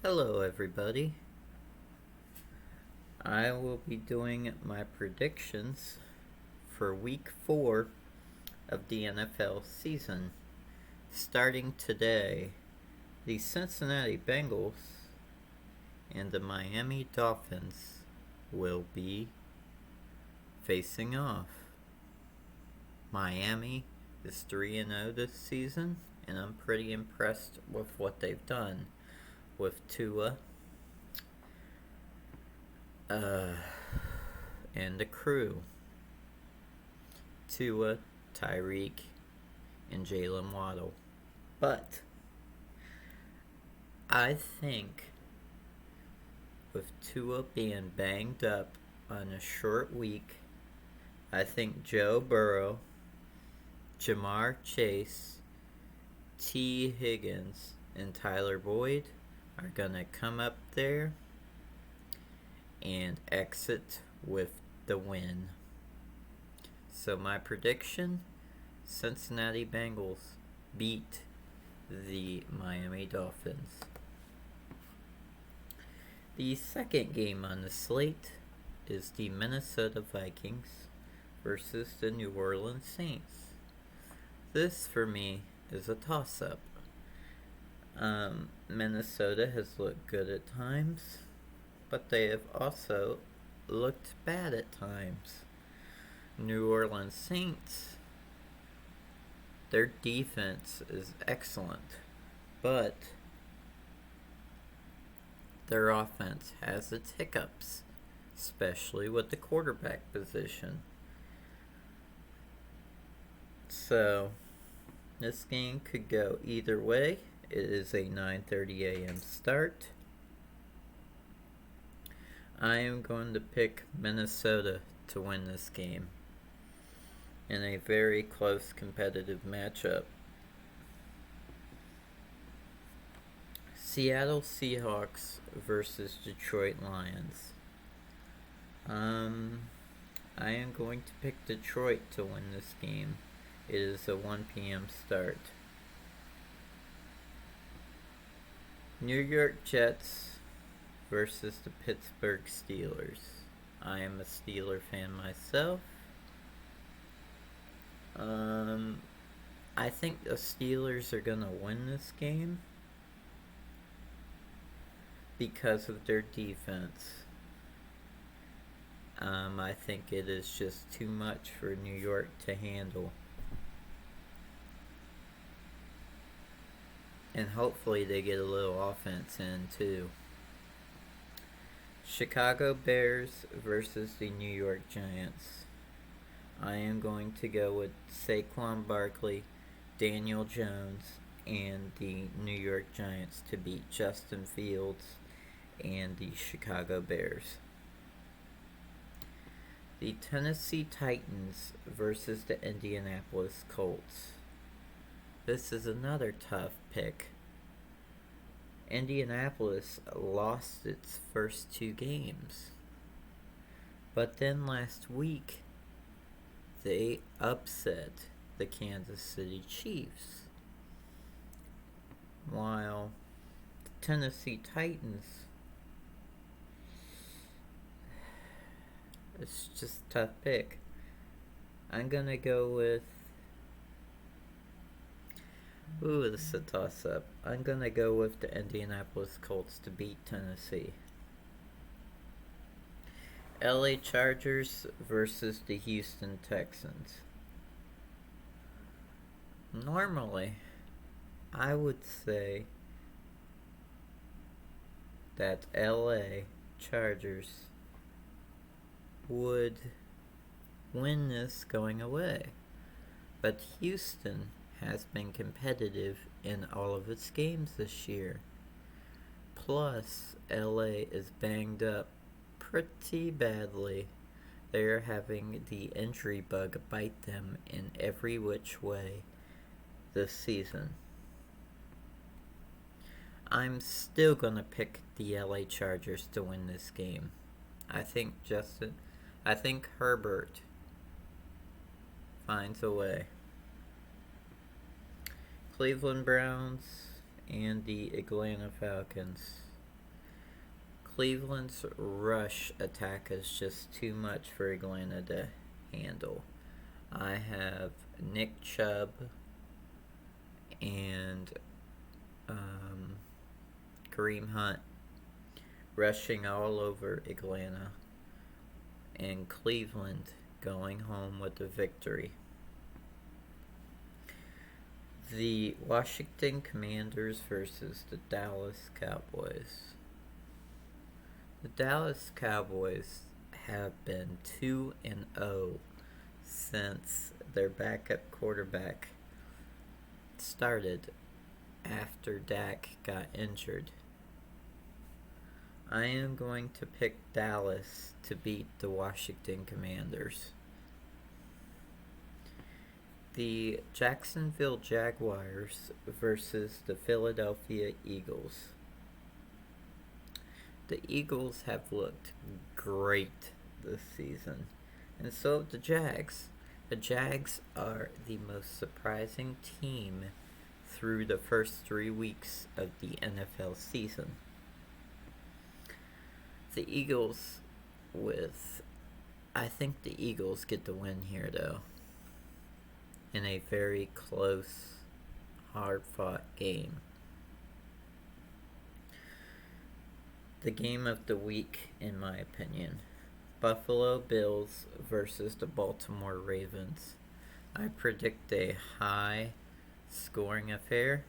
Hello, everybody. I will be doing my predictions for week 4 of the NFL season. Starting today, the Cincinnati Bengals and the Miami Dolphins will be facing off. Miami is 3-0 this season, and I'm pretty impressed with what they've done with Tua and the crew. Tua, Tyreek, and Jalen Waddle. But I think with Tua being banged up on a short week, I think Joe Burrow, Jamar Chase, T. Higgins, and Tyler Boyd are going to come up there and exit with the win. So my prediction, Cincinnati Bengals beat the Miami Dolphins. The second game on the slate is the Minnesota Vikings versus the New Orleans Saints. This, for me, is a toss-up. Minnesota has looked good at times, but they have also looked bad at times. New Orleans Saints, their defense is excellent, but their offense has its hiccups, especially with the quarterback position. So, this game could go either way. It is a 9:30 a.m. start. I am going to pick Minnesota to win this game in a very close competitive matchup. Seattle Seahawks versus Detroit Lions. I am going to pick Detroit to win this game. It is a 1 p.m. start. New York Jets versus the Pittsburgh Steelers. I am a Steeler fan myself. I think the Steelers are going to win this game because of their defense. I think it is just too much for New York to handle. And hopefully they get a little offense in too. Chicago Bears versus the New York Giants. I am going to go with Saquon Barkley, Daniel Jones, and the New York Giants to beat Justin Fields and the Chicago Bears. The Tennessee Titans versus the Indianapolis Colts. This is another tough pick. Indianapolis lost its first 2 games. But then last week, they upset the Kansas City Chiefs. While the Tennessee Titans, it's just a tough pick. I'm going to go with... Ooh, this is a toss-up. I'm going to go with the Indianapolis Colts to beat Tennessee. LA Chargers versus the Houston Texans. Normally, I would say that LA Chargers would win this going away. But Houston has been competitive in all of its games this year. Plus, LA is banged up pretty badly. They are having the injury bug bite them in every which way this season. I'm still going to pick the LA Chargers to win this game. I think Herbert finds a way. Cleveland Browns and the Atlanta Falcons. Cleveland's rush attack is just too much for Atlanta to handle. I have Nick Chubb and Kareem Hunt rushing all over Atlanta, and Cleveland going home with the victory. The Washington Commanders versus the Dallas Cowboys. The Dallas Cowboys have been 2-0 since their backup quarterback started after Dak got injured. I am going to pick Dallas to beat the Washington Commanders. The Jacksonville Jaguars versus the Philadelphia Eagles. The Eagles have looked great this season, and so have the Jags. The Jags are the most surprising team through the first 3 weeks of the NFL season. The Eagles I think the Eagles get the win here though, in a very close, hard-fought game. The game of the week, in my opinion. Buffalo Bills versus the Baltimore Ravens. I predict a high-scoring affair.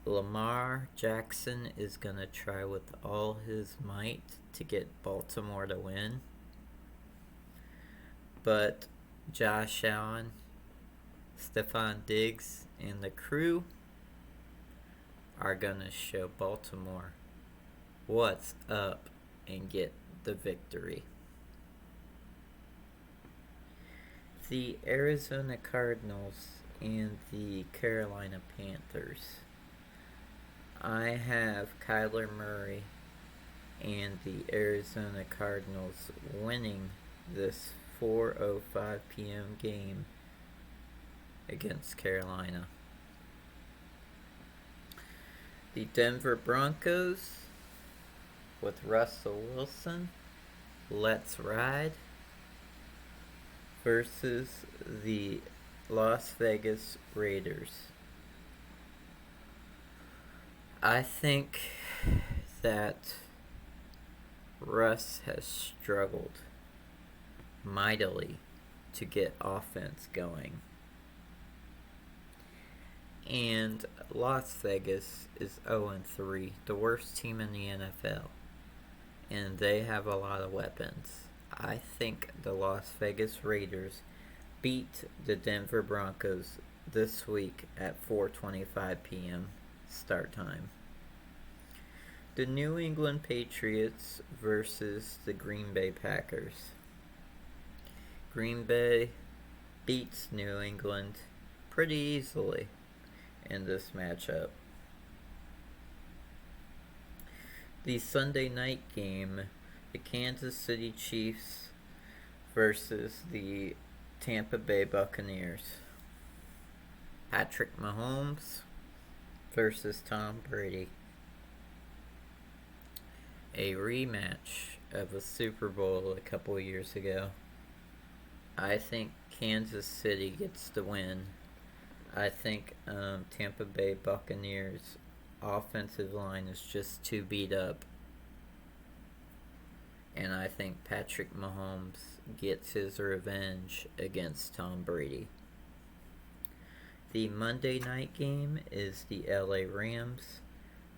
Lamar Jackson is going to try with all his might to get Baltimore to win. But Josh Allen, Stephon Diggs, and the crew are going to show Baltimore what's up and get the victory. The Arizona Cardinals and the Carolina Panthers. I have Kyler Murray and the Arizona Cardinals winning this 4:05 p.m. game against Carolina. The Denver Broncos with Russell Wilson, let's ride, versus the Las Vegas Raiders. I think that Russ has struggled mightily to get offense going. And Las Vegas is 0-3, the worst team in the NFL. And they have a lot of weapons. I think the Las Vegas Raiders beat the Denver Broncos this week at 4:25 p.m. start time. The New England Patriots versus the Green Bay Packers. Green Bay beats New England pretty easily in this matchup. The Sunday night game, the Kansas City Chiefs versus the Tampa Bay Buccaneers. Patrick Mahomes versus Tom Brady. A rematch of a Super Bowl a couple years ago. I think Kansas City gets the win. I think Tampa Bay Buccaneers offensive line is just too beat up. And I think Patrick Mahomes gets his revenge against Tom Brady. The Monday night game is the LA Rams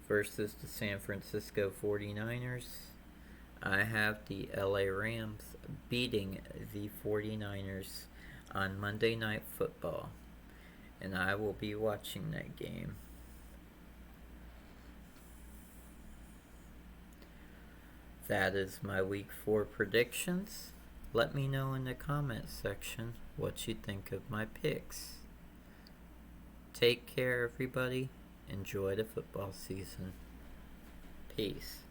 versus the San Francisco 49ers. I have the LA Rams beating the 49ers on Monday Night Football, and I will be watching that game. That is my Week 4 predictions. Let me know in the comments section what you think of my picks. Take care, everybody. Enjoy the football season. Peace.